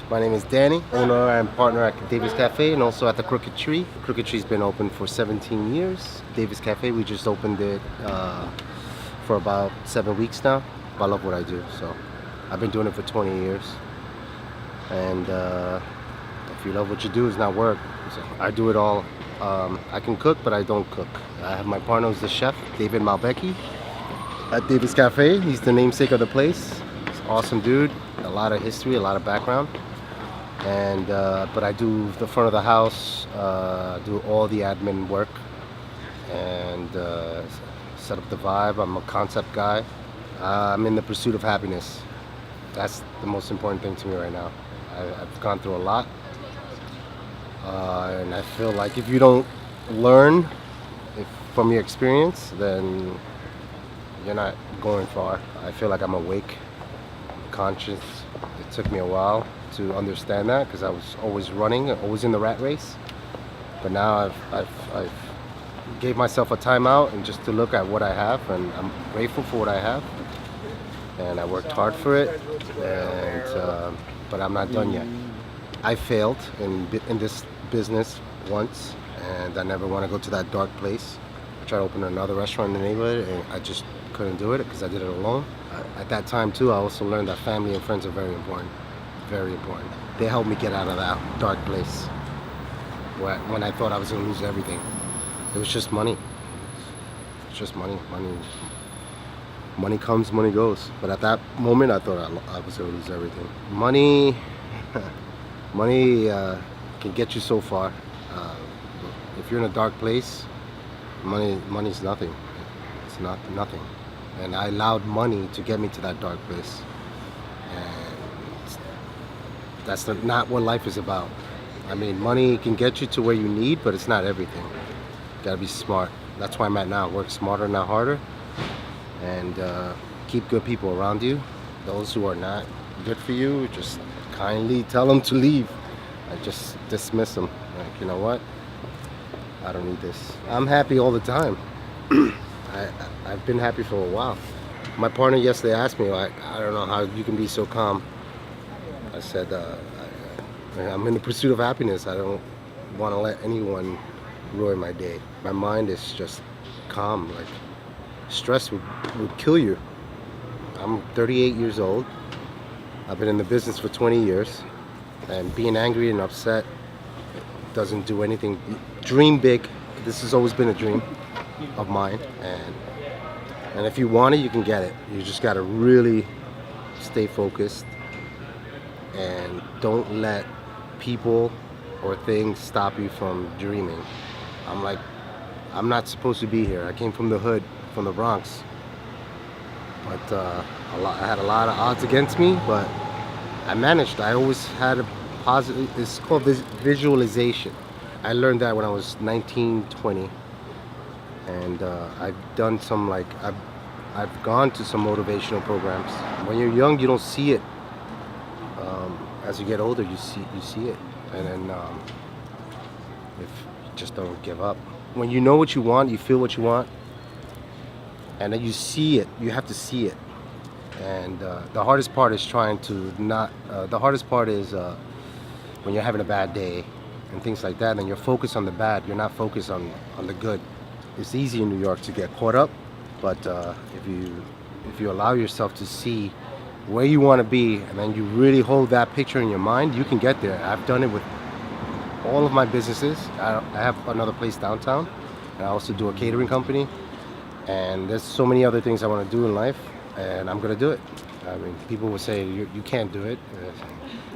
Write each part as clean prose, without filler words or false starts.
My name is Danny, owner and partner at Davis Cafe and also at the Crooked Tree. Crooked Tree's been open for 17 years. Davis Cafe, we just opened it for about 7 weeks now. I love what I do, so I've been doing it for 20 years. And if you love what you do, it's not work. So I do it all. I can cook, but I don't cook. I have my partner who's the chef, David Malbecki, at Davis Cafe. He's the namesake of the place. He's an awesome dude, a lot of history, a lot of background. And but I do the front of the house, do all the admin work, and set up the vibe. I'm a concept guy. I'm in the pursuit of happiness. That's the most important thing to me right now. I've gone through a lot, and I feel like if you don't learn from your experience, then you're not going far. I feel like I'm awake, conscious. It took me a while to understand that because I was always running, always in the rat race. But now I've gave myself a timeout and just to look at what I have, and I'm grateful for what I have. And I worked hard for it, and but I'm not done yet. I failed in this business once, and I never want to go to that dark place. I tried to open another restaurant in the neighborhood, and I just couldn't do it because I did it alone. At that time too, I also learned that family and friends are very important. Very important. They helped me get out of that dark place when I thought I was going to lose everything. It was just money. It's just money. Money comes, money goes. But at that moment, I thought I was going to lose everything. Money can get you so far. If you're in a dark place, money's nothing. It's nothing. And I allowed money to get me to that dark place. That's not what life is about. I mean, money can get you to where you need, but it's not everything. You gotta be smart. That's where I'm at now. Work smarter, not harder. And keep good people around you. Those who are not good for you, just kindly tell them to leave. I just dismiss them. Like, you know what? I don't need this. I'm happy all the time. I've been happy for a while. My partner yesterday asked me, I don't know how you can be so calm. I said, I'm in the pursuit of happiness. I don't want to let anyone ruin my day. My mind is just calm. Like, stress would kill you. I'm 38 years old. I've been in the business for 20 years. And being angry and upset doesn't do anything. Dream big. This has always been a dream of mine. And if you want it, you can get it. You just got to really stay focused. And don't let people or things stop you from dreaming. I'm not supposed to be here. I came from the hood, from the Bronx. But I had a lot of odds against me, but I managed. I always had a positive, it's called visualization. I learned that when I was 19, 20. And I've done some, I've gone to some motivational programs. When you're young, you don't see it. As you get older, you see it, and then if you just don't give up. When you know what you want, you feel what you want, and then you see it. You have to see it, and the hardest part is trying to not. The hardest part is when you're having a bad day and things like that, and you're focused on the bad. You're not focused on the good. It's easy in New York to get caught up, but if you allow yourself to see where you want to be, and then you really hold that picture in your mind, you can get there. I've done it with all of my businesses. I have another place downtown, and I also do a catering company, and there's so many other things I want to do in life, and I'm gonna do it. I mean, people will say you can't do it.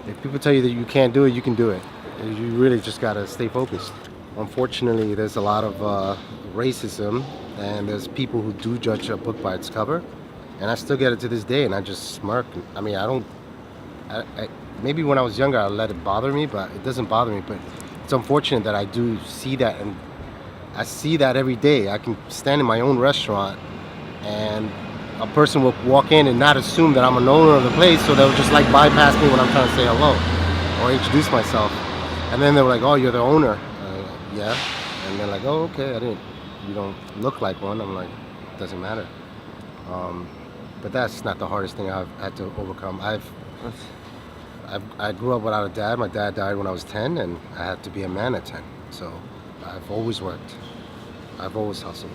If people tell you that you can't do it, you can do it. You really just gotta stay focused. Unfortunately, there's a lot of racism, and there's people who do judge a book by its cover. And I still get it to this day, and I just smirk. I mean, maybe when I was younger, I let it bother me, but it doesn't bother me. But it's unfortunate that I do see that, and I see that every day. I can stand in my own restaurant, and a person will walk in and not assume that I'm an owner of the place, so they'll just bypass me when I'm trying to say hello or introduce myself. And then they're like, "Oh, you're the owner." Yeah. And they're like, "Oh, okay. You don't look like one." I'm like, "Doesn't matter." But that's not the hardest thing I've had to overcome. I grew up without a dad. My dad died when I was 10, and I had to be a man at 10. So I've always worked. I've always hustled.